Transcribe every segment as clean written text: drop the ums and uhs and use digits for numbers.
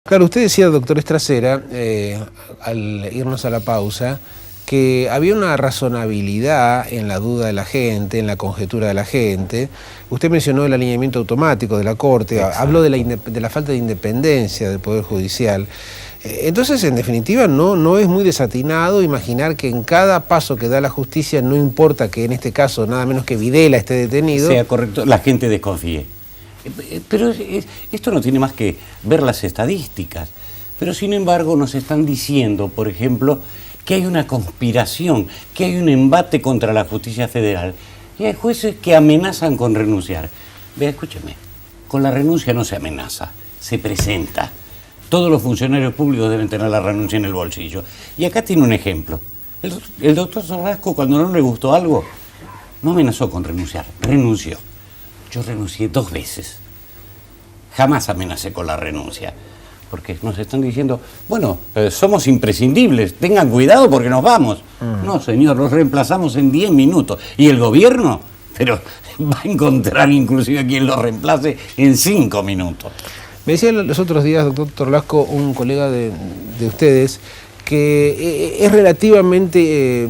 Claro, usted decía, doctor Estracera, al irnos a la pausa, que había una razonabilidad en la duda de la gente, en la conjetura de la gente. Usted mencionó el alineamiento automático de la Corte, Exacto. habló de la falta de independencia del Poder Judicial. Entonces, en definitiva, no es muy desatinado imaginar que en cada paso que da la justicia, no importa que en este caso nada menos que Videla esté detenido, sea correcto, la gente desconfíe. Pero esto no tiene más que ver las estadísticas. Pero sin embargo nos están diciendo, por ejemplo, que hay una conspiración, que hay un embate contra la justicia federal. Y hay jueces que amenazan con renunciar. Vea, escúcheme, con la renuncia no se amenaza, se presenta. Todos los funcionarios públicos deben tener la renuncia en el bolsillo. Y acá tiene un ejemplo. El doctor Sorrasco, cuando no le gustó algo, no amenazó con renunciar, renunció. Yo renuncié 2 veces. Jamás amenacé con la renuncia. Porque nos están diciendo, bueno, somos imprescindibles, tengan cuidado porque nos vamos. No, señor, los reemplazamos en 10 minutos. ¿Y el gobierno? Pero va a encontrar inclusive a quien lo reemplace en 5 minutos. Me decía los otros días, doctor Torlasco, un colega de ustedes, que es relativamente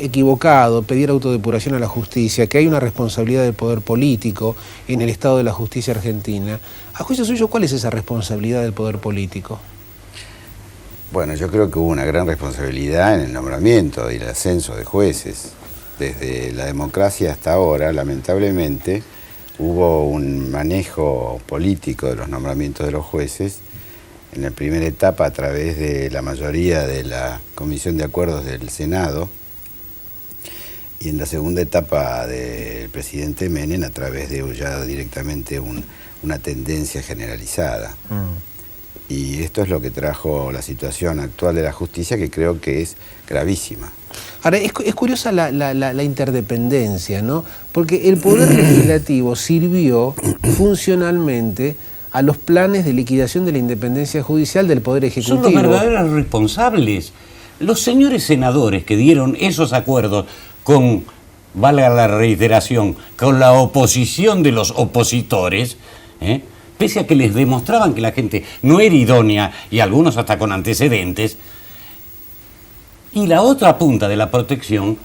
equivocado pedir autodepuración a la justicia, que hay una responsabilidad del poder político en el estado de la justicia argentina. A juicio suyo, ¿cuál es esa responsabilidad del poder político? Bueno, yo creo que hubo una gran responsabilidad en el nombramiento y el ascenso de jueces. Desde la democracia hasta ahora, lamentablemente, hubo un manejo político de los nombramientos de los jueces. En la primera etapa a través de la mayoría de la Comisión de Acuerdos del Senado y en la segunda etapa del presidente Menem a través de ya directamente una tendencia generalizada. Y esto es lo que trajo la situación actual de la justicia, que creo que es gravísima. Ahora, es curiosa la interdependencia, ¿no? Porque el Poder Legislativo sirvió funcionalmente a los planes de liquidación de la independencia judicial del Poder Ejecutivo. Son los verdaderos responsables. Los señores senadores que dieron esos acuerdos con, valga la reiteración, con la oposición de los opositores, pese a que les demostraban que la gente no era idónea y algunos hasta con antecedentes, y la otra punta de la protección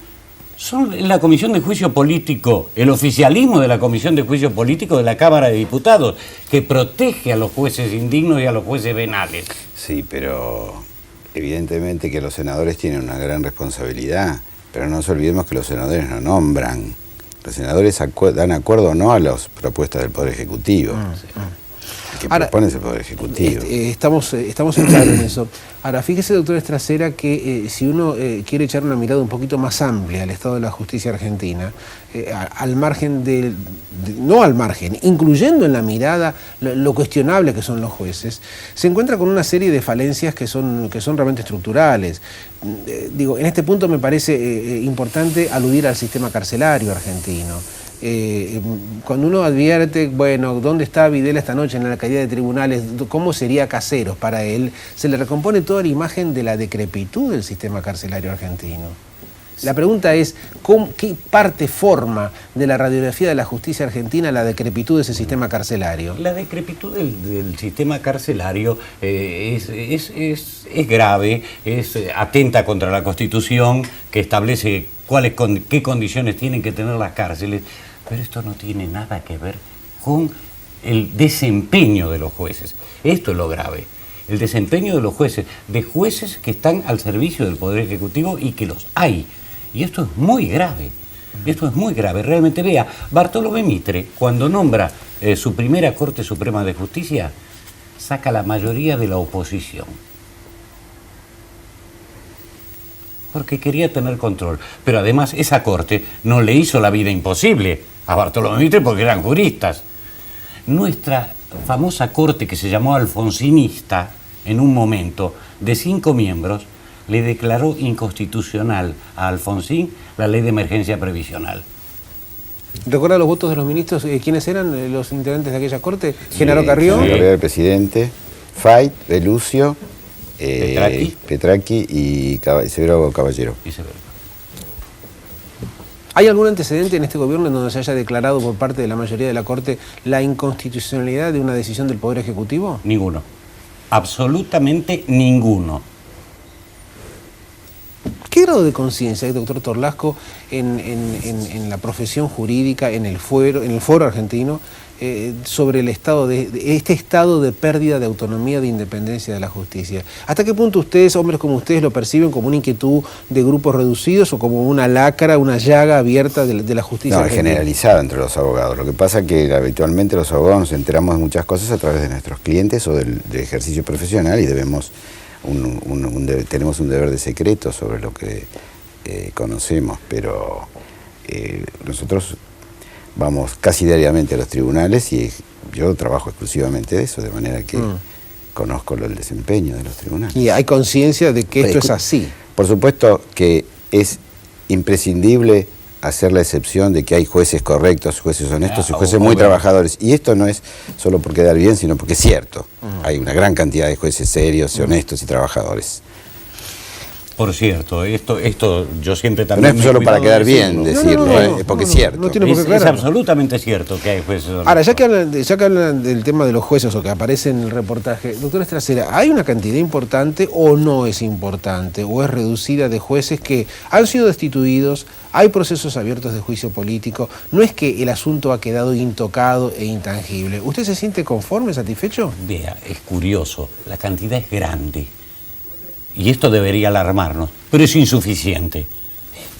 son la Comisión de Juicio Político, el oficialismo de la Comisión de Juicio Político de la Cámara de Diputados, que protege a los jueces indignos y a los jueces venales. Sí, pero evidentemente que los senadores tienen una gran responsabilidad, pero no nos olvidemos que los senadores no nombran. Los senadores dan acuerdo o no a las propuestas del Poder Ejecutivo. El que propone es el Poder Ejecutivo. Estamos en claro en eso. Ahora, fíjese, doctor Estracera, que si uno quiere echar una mirada un poquito más amplia al estado de la justicia argentina, al margen no al margen, incluyendo en la mirada lo cuestionable que son los jueces, se encuentra con una serie de falencias que son realmente estructurales. Digo, en este punto me parece importante aludir al sistema carcelario argentino. Cuando uno advierte, bueno, ¿dónde está Videla esta noche en la caída de tribunales? ¿Cómo sería Caseros para él? Se le recompone toda la imagen de la decrepitud del sistema carcelario argentino. La pregunta es, ¿qué parte forma de la radiografía de la justicia argentina la decrepitud de ese sistema carcelario? La decrepitud del sistema carcelario es grave, atenta contra la Constitución, que establece qué condiciones tienen que tener las cárceles, pero esto no tiene nada que ver con el desempeño de los jueces. Esto es lo grave. El desempeño de los jueces que están al servicio del Poder Ejecutivo y que los hay. Y esto es muy grave. Esto es muy grave. Realmente, vea, Bartolomé Mitre, cuando nombra su primera Corte Suprema de Justicia, saca la mayoría de la oposición. Porque quería tener control. Pero además esa Corte no le hizo la vida imposible a Bartolomé Mitre porque eran juristas. Nuestra famosa Corte, que se llamó alfonsinista, en un momento, de 5 miembros, le declaró inconstitucional a Alfonsín la ley de emergencia previsional. ¿Recuerda los votos de los ministros? ¿Quiénes eran los integrantes de aquella Corte? Genaro Carrió. El presidente, Fayt, Belucio, Petracchi y Severo Caballero. ¿Hay algún antecedente en este gobierno en donde se haya declarado por parte de la mayoría de la Corte la inconstitucionalidad de una decisión del Poder Ejecutivo? Ninguno. absolutamente ninguno. ¿Qué grado de conciencia hay, doctor Torlasco, en la profesión jurídica, en el foro argentino, sobre el estado este estado de pérdida de autonomía, de independencia de la justicia? ¿Hasta qué punto ustedes, hombres como ustedes, lo perciben como una inquietud de grupos reducidos o como una lacra, una llaga abierta de la justicia No, es argentina? generalizada entre los abogados. Lo que pasa es que habitualmente los abogados nos enteramos de muchas cosas a través de nuestros clientes o del ejercicio profesional y debemos tenemos un deber de secreto sobre lo que conocemos, pero nosotros vamos casi diariamente a los tribunales y yo trabajo exclusivamente de eso, de manera que conozco el desempeño de los tribunales. Y hay conciencia de que esto es así. Por supuesto que es imprescindible hacer la excepción de que hay jueces correctos, jueces honestos y jueces muy trabajadores. Y esto no es solo por quedar bien, sino porque es cierto. Hay una gran cantidad de jueces serios, honestos y trabajadores. Por cierto, esto yo siempre No también... es solo para quedar bien decirlo, no, es porque no, es cierto. no tiene por qué Es aclararlo. absolutamente cierto que hay jueces honestos. Ahora, ya que hablan del tema de los jueces o que aparece en el reportaje, doctora Estracera, ¿hay una cantidad importante o no es importante o es reducida de jueces que han sido destituidos, hay procesos abiertos de juicio político? No es que el asunto ha quedado intocado e intangible. ¿Usted se siente conforme, satisfecho? Vea, es curioso, la cantidad es grande. Y esto debería alarmarnos, pero es insuficiente.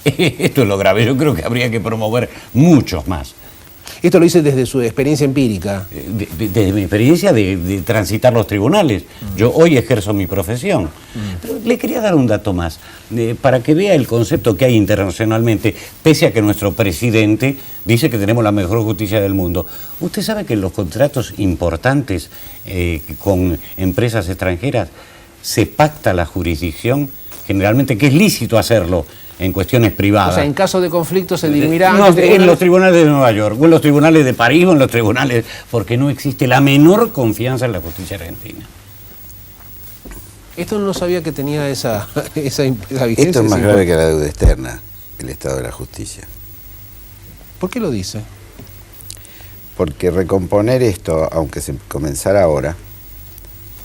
Esto es lo grave, yo creo que habría que promover muchos más. Esto lo dice desde su experiencia empírica. Desde mi experiencia de transitar los tribunales. Yo hoy ejerzo mi profesión. Pero le quería dar un dato más, para que vea el concepto que hay internacionalmente, pese a que nuestro presidente dice que tenemos la mejor justicia del mundo. Usted sabe que en los contratos importantes con empresas extranjeras se pacta la jurisdicción, generalmente, que es lícito hacerlo en cuestiones privadas. O sea, en caso de conflicto se dirimirá... No, en los tribunales de Nueva York, o en los tribunales de París, o en los tribunales... Porque no existe la menor confianza en la justicia argentina. Esto no sabía que tenía esa vigencia. Esto es más grave que la deuda externa, el estado de la justicia. ¿Por qué lo dice? Porque recomponer esto, aunque se comenzara ahora,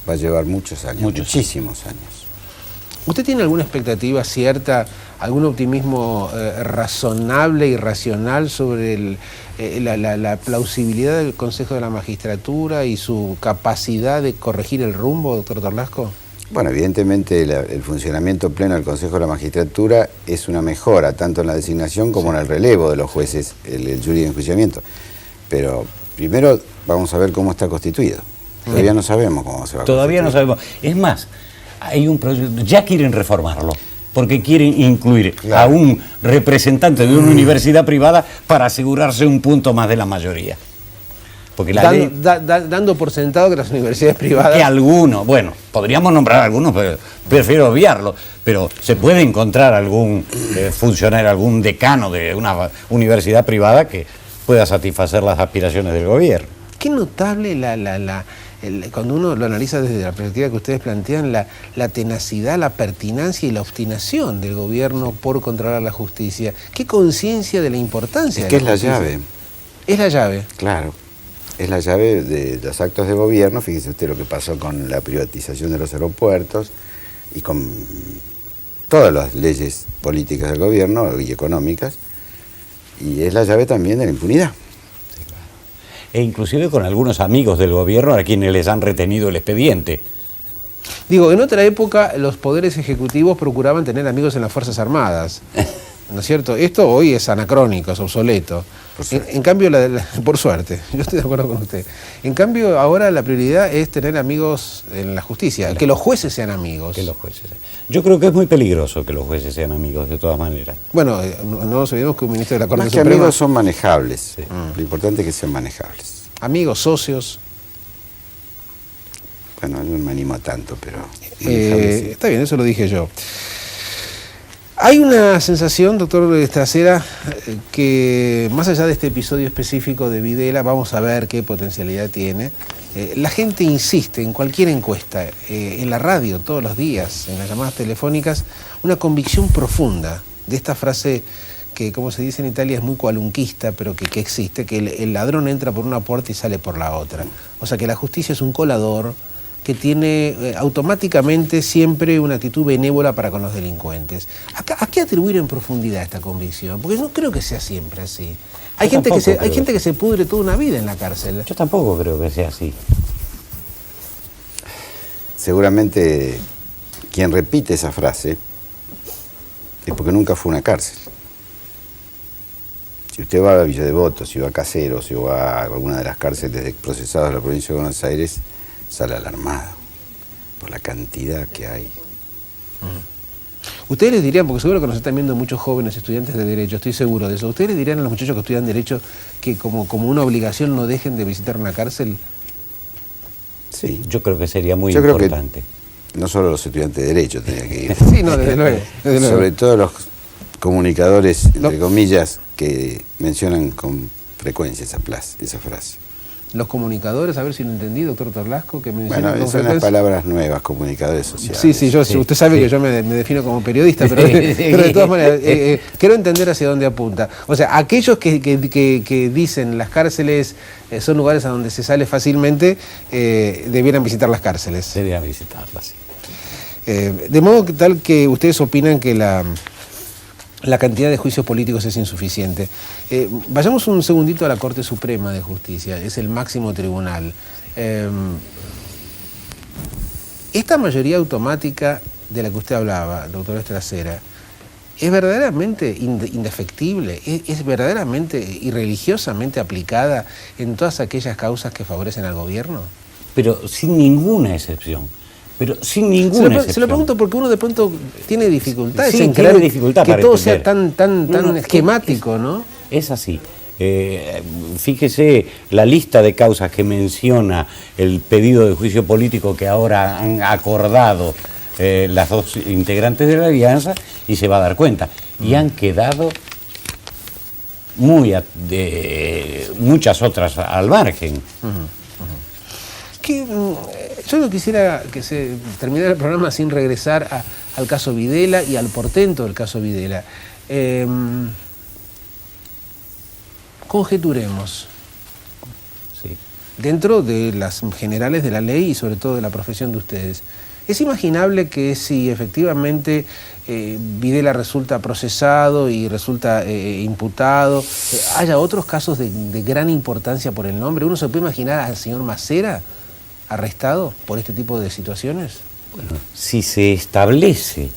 va a llevar muchos años, muchísimos años. ¿Usted tiene alguna expectativa cierta, algún optimismo razonable y racional sobre la plausibilidad del Consejo de la Magistratura y su capacidad de corregir el rumbo, doctor Torlasco? Bueno, evidentemente el funcionamiento pleno del Consejo de la Magistratura es una mejora, tanto en la designación como en el relevo de los jueces, el jury de enjuiciamiento. Pero primero vamos a ver cómo está constituido. Todavía no sabemos cómo se va a Todavía no sabemos. Es más, hay un proyecto, ya quieren reformarlo, porque quieren incluir a un representante de una universidad privada para asegurarse un punto más de la mayoría. Porque la ley, dando por sentado que las universidades privadas... Que algunos, bueno, podríamos nombrar algunos, pero prefiero obviarlo, pero se puede encontrar algún funcionario, algún decano de una universidad privada que pueda satisfacer las aspiraciones del gobierno. Qué notable cuando uno lo analiza desde la perspectiva que ustedes plantean, la tenacidad, la pertinacia y la obstinación del gobierno por controlar la justicia. Qué conciencia de la importancia Es que de la justicia. llave. Es la llave. Claro. Es la llave de los actos de gobierno. Fíjese usted lo que pasó con la privatización de los aeropuertos y con todas las leyes políticas del gobierno y económicas. Y es la llave también de la impunidad. E inclusive con algunos amigos del gobierno a quienes les han retenido el expediente. Digo, en otra época los poderes ejecutivos procuraban tener amigos en las Fuerzas Armadas, ¿no es cierto? Esto hoy es anacrónico, es obsoleto. En cambio, por suerte, yo estoy de acuerdo con usted. En cambio, ahora la prioridad es tener amigos en la justicia, que los jueces sean amigos. Que los jueces. Yo creo que es muy peligroso que los jueces sean amigos, de todas maneras. Bueno, no nos olvidemos que un ministro de la Corte Más que Suprema... amigos son manejables. Sí. Lo importante es que sean manejables. Amigos, socios... Bueno, no me animo a tanto, pero... sí. Está bien, eso lo dije yo. Hay una sensación, doctor Estracera, que más allá de este episodio específico de Videla, vamos a ver qué potencialidad tiene. La gente insiste en cualquier encuesta, en la radio todos los días, en las llamadas telefónicas, una convicción profunda de esta frase que, como se dice en Italia, es muy cualunquista, pero que existe, que el ladrón entra por una puerta y sale por la otra. O sea, que la justicia es un colador, que tiene automáticamente siempre una actitud benévola para con los delincuentes. ¿A qué atribuir en profundidad esta convicción? Porque no creo que sea siempre así. Hay gente que se pudre toda una vida en la cárcel. Yo tampoco creo que sea así. Seguramente quien repite esa frase es porque nunca fue a una cárcel. Si usted va a Villa Devoto, si va a Caseros, si va a alguna de las cárceles de procesados de la provincia de Buenos Aires, sale alarmado por la cantidad que hay. Ustedes les dirían, porque seguro que nos están viendo muchos jóvenes estudiantes de Derecho, estoy seguro de eso, ¿ustedes les dirían a los muchachos que estudian Derecho que como una obligación no dejen de visitar una cárcel? Sí. Yo creo que sería muy importante. Creo que no solo los estudiantes de Derecho tenían que ir. Sí, no, desde luego. Sobre todo los comunicadores, entre comillas, que mencionan con frecuencia esa frase. Los comunicadores, a ver si lo entendí, doctor Torlasco, que mencionan bueno, con son frecuencia. las palabras nuevas, comunicadores sociales. Sí, usted sabe que yo me defino como periodista, pero de todas maneras, quiero entender hacia dónde apunta. O sea, aquellos que dicen las cárceles son lugares a donde se sale fácilmente, debieran visitar las cárceles. Debieran visitarlas, sí. De modo tal que ustedes opinan que la cantidad de juicios políticos es insuficiente. Vayamos un segundito a la Corte Suprema de Justicia, es el máximo tribunal. Esta mayoría automática de la que usted hablaba, doctor Estracera, ¿es verdaderamente indefectible? ¿Es verdaderamente y religiosamente aplicada en todas aquellas causas que favorecen al gobierno? Pero sin ninguna excepción. Pero sin ninguna excepción. Se lo pregunto porque uno de pronto tiene dificultades sí, en creer dificultad que todo entender. sea tan esquemático, ¿no? Es así. Fíjese la lista de causas que menciona el pedido de juicio político que ahora han acordado las dos integrantes de la alianza y se va a dar cuenta. Y han quedado muchas otras al margen. Yo no quisiera que se terminara el programa sin regresar al caso Videla y al portento del caso Videla. Conjeturemos, Sí. dentro de las generales de la ley y sobre todo de la profesión de ustedes. ¿Es imaginable que si efectivamente Videla resulta procesado y resulta imputado, haya otros casos de gran importancia por el nombre? ¿Uno se puede imaginar al señor Macera arrestado por este tipo de situaciones? Bueno, si se establece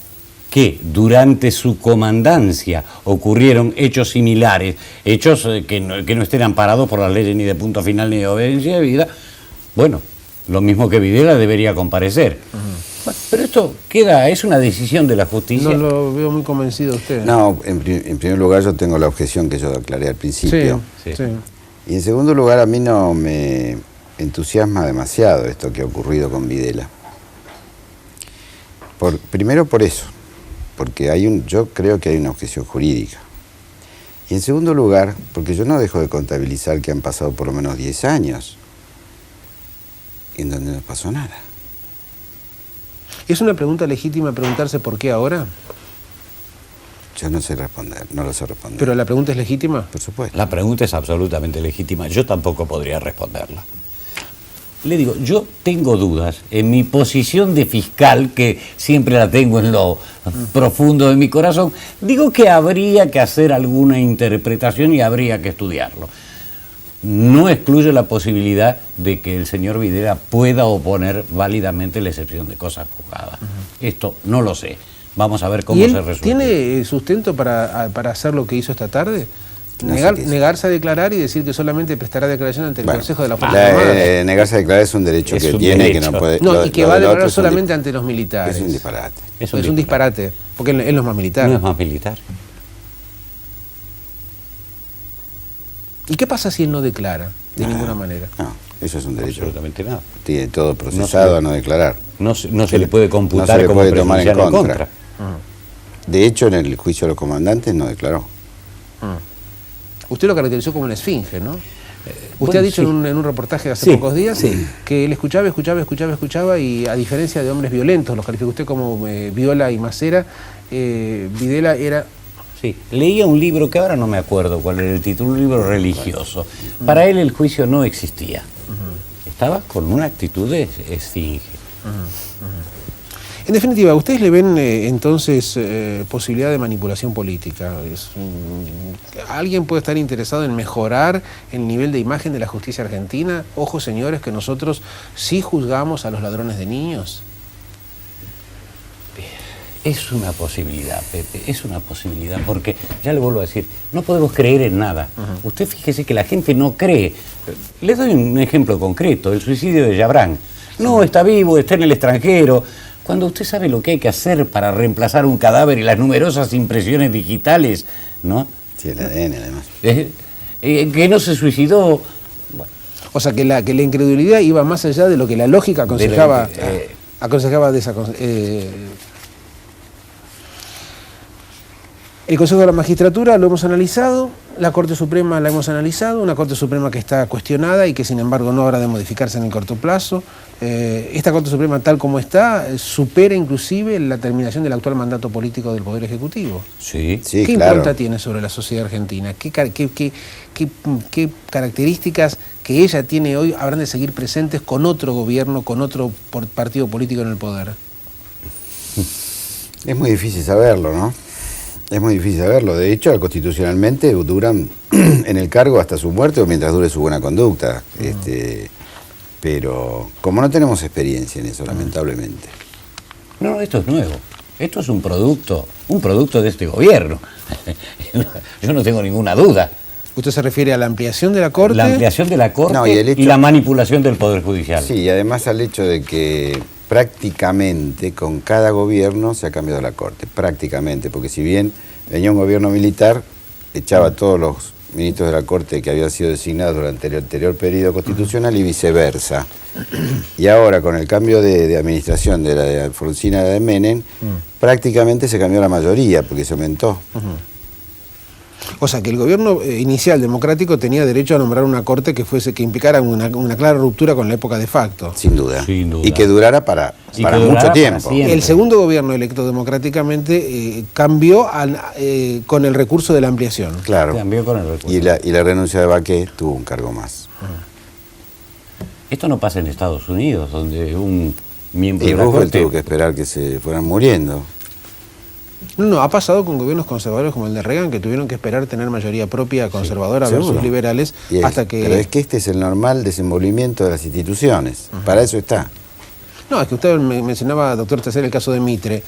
que durante su comandancia ocurrieron hechos similares, hechos que no estén amparados por las leyes ni de punto final ni de obediencia de vida, bueno, lo mismo que Videla debería comparecer. Bueno, pero esto es una decisión de la justicia. No lo veo muy convencido usted. No, en primer lugar yo tengo la objeción que yo aclaré al principio. Sí. Y en segundo lugar a mí no me entusiasma demasiado esto que ha ocurrido con Videla. Primero por eso, porque yo creo que hay una objeción jurídica. Y en segundo lugar, porque yo no dejo de contabilizar que han pasado por lo menos 10 años en donde no pasó nada. ¿Es una pregunta legítima preguntarse por qué ahora? Yo no sé responder, no lo sé responder. ¿Pero la pregunta es legítima? Por supuesto. La pregunta es absolutamente legítima. Yo tampoco podría responderla. Le digo, yo tengo dudas en mi posición de fiscal, que siempre la tengo en lo profundo de mi corazón. Digo que habría que hacer alguna interpretación y habría que estudiarlo. No excluye la posibilidad de que el señor Videla pueda oponer válidamente la excepción de cosas juzgadas. Esto no lo sé. Vamos a ver cómo se resuelve. ¿Tiene sustento para hacer lo que hizo esta tarde? No sé Negarse a declarar y decir que solamente prestará declaración ante el Consejo de la Fuerza Armada. Negarse a declarar es un derecho Es que un tiene y que derecho. no puede. No, y que va a declarar solamente ante los militares. Es un disparate. Es un disparate, porque él no es más militar. No es más militar. ¿Y qué pasa si él no declara? De ninguna manera. No, eso es un derecho. Absolutamente nada. Tiene todo procesado a no declarar. No se le puede computar no se le como puede tomar en prejudicial contra. De hecho, en el juicio de los comandantes no declaró. Usted lo caracterizó como una esfinge, ¿no? Usted bueno, ha dicho sí. en un reportaje hace Sí, pocos días sí. que él escuchaba y a diferencia de hombres violentos, los calificó usted como Viola y Macera, Videla era... Sí, leía un libro que ahora no me acuerdo cuál era el título, un libro religioso. Para él el juicio no existía. Estaba con una actitud de esfinge. En definitiva, ¿ustedes le ven entonces posibilidad de manipulación política? ¿Alguien puede estar interesado en mejorar el nivel de imagen de la justicia argentina? Ojo, señores, que nosotros sí juzgamos a los ladrones de niños. Es una posibilidad, Pepe, es una posibilidad, porque, ya le vuelvo a decir, no podemos creer en nada. Usted fíjese que la gente no cree. Le doy un ejemplo concreto, el suicidio de Yabrán. No, está vivo, está en el extranjero. Cuando usted sabe lo que hay que hacer para reemplazar un cadáver y las numerosas impresiones digitales, ¿no? Sí, el ADN además. Que no se suicidó. Bueno. O sea, que la incredulidad iba más allá de lo que la lógica aconsejaba. Aconsejaba El Consejo de la Magistratura lo hemos analizado, la Corte Suprema la hemos analizado, una Corte Suprema que está cuestionada y que sin embargo no habrá de modificarse en el corto plazo. Esta Corte Suprema tal como está supera inclusive la terminación del actual mandato político del Poder Ejecutivo. Sí, sí, ¿Qué claro. impronta tiene sobre la sociedad argentina? ¿Qué características que ella tiene hoy habrán de seguir presentes con otro gobierno, con otro partido político en el poder? Es muy difícil saberlo, ¿no? Es muy difícil saberlo. De hecho, constitucionalmente duran en el cargo hasta su muerte o mientras dure su buena conducta. Pero como no tenemos experiencia en eso, lamentablemente. No, esto es nuevo. Esto es un producto de este gobierno. Yo no tengo ninguna duda. ¿Usted se refiere a la ampliación de la Corte? La ampliación de la Corte No, y la manipulación del Poder Judicial. Sí, y además al hecho de que prácticamente con cada gobierno se ha cambiado la Corte, prácticamente, porque si bien venía un gobierno militar, echaba a todos los ministros de la Corte que habían sido designados durante el anterior periodo constitucional y viceversa. Y ahora con el cambio de administración de la de Alfonsina de Menem, prácticamente se cambió la mayoría, porque se aumentó. O sea, que el gobierno inicial democrático tenía derecho a nombrar una corte que implicara una clara ruptura con la época de facto. Sin duda. Sin duda. Y que durara para mucho tiempo. siempre. El segundo gobierno electo democráticamente cambió con el recurso de la ampliación. Claro. Cambió con el recurso. Y la renuncia de Baqué tuvo un cargo más. Esto no pasa en Estados Unidos, donde un miembro Y de la Roosevelt Corte... tuvo que esperar que se fueran muriendo. No, ha pasado con gobiernos conservadores como el de Reagan, que tuvieron que esperar tener mayoría propia conservadora versus seguro. liberales hasta que... Pero es que este es el normal desenvolvimiento de las instituciones. Para eso está. No, es que usted mencionaba, doctor Trasera, el caso de Mitre.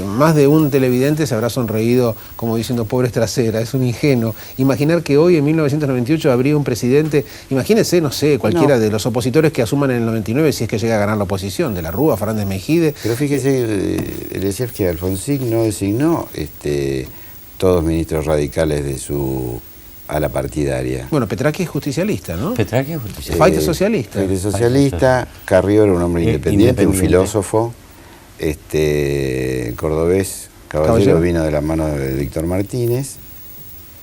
Más de un televidente se habrá sonreído como diciendo, pobres Trasera, es un ingenuo. Imaginar que hoy, en 1998, habría un presidente, imagínese, no sé, cualquiera de los opositores que asuman en el 99, si es que llega a ganar la oposición, de la Rúa, Fernández Mejide. Pero fíjese, el decir que Alfonsín no designó todos ministros radicales de su ala partidaria. Bueno, Petraqui es justicialista, ¿no? Petraqui es justicialista. Faite es socialista. Faite es socialista, Carrió era un hombre independiente, un independiente. filósofo. El cordobés Caballero vino de la mano de Víctor Martínez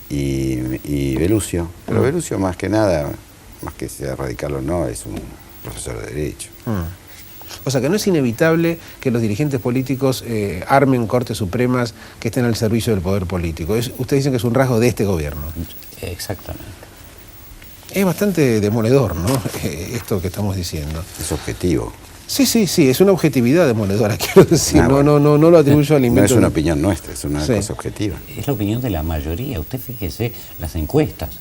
y Belucio. Pero Belucio más que nada, más que sea radical o no, es un profesor de Derecho. O sea que no es inevitable que los dirigentes políticos armen cortes supremas que estén al servicio del poder político. Ustedes dicen que es un rasgo de este gobierno. Exactamente. Es bastante demoledor, ¿no? Esto que estamos diciendo. Es objetivo. Sí, es una objetividad demoledora, quiero decir. Bueno. No lo atribuyo al invento. No es una opinión nuestra, es una cosa objetiva. Es la opinión de la mayoría. Usted fíjese las encuestas.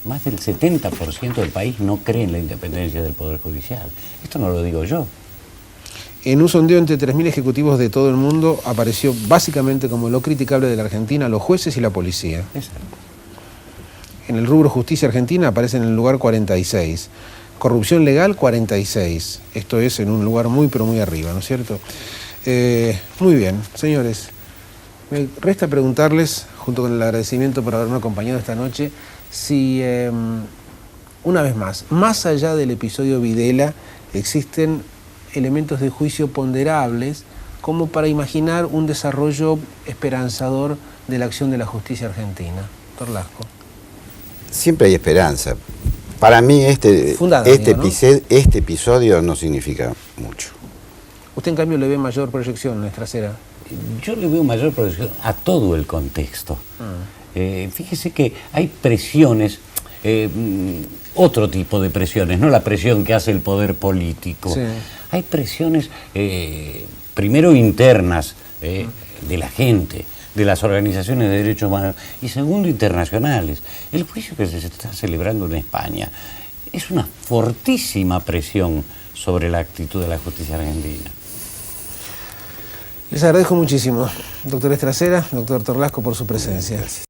Más del 70% del país no cree en la independencia del Poder Judicial. Esto no lo digo yo. En un sondeo entre 3.000 ejecutivos de todo el mundo apareció básicamente como lo criticable de la Argentina los jueces y la policía. Exacto. En el rubro justicia argentina aparece en el lugar 46. Corrupción legal, 46. Esto es en un lugar muy, pero muy arriba, ¿no es cierto? Muy bien, señores. Me resta preguntarles, junto con el agradecimiento por haberme acompañado esta noche, si, una vez más allá del episodio Videla, existen elementos de juicio ponderables como para imaginar un desarrollo esperanzador de la acción de la justicia argentina. Doctor Lasco. Siempre hay esperanza. Para mí este episodio no significa mucho. Usted en cambio le ve mayor proyección, nuestra Trasera. Yo le veo mayor proyección a todo el contexto. Fíjese que hay presiones, otro tipo de presiones, no la presión que hace el poder político. Sí. hay presiones, primero internas de la gente, de las organizaciones de derechos humanos, y segundo, internacionales. El juicio que se está celebrando en España es una fortísima presión sobre la actitud de la justicia argentina. Les agradezco muchísimo, doctor Estracera, doctor Torlasco, por su presencia. Gracias.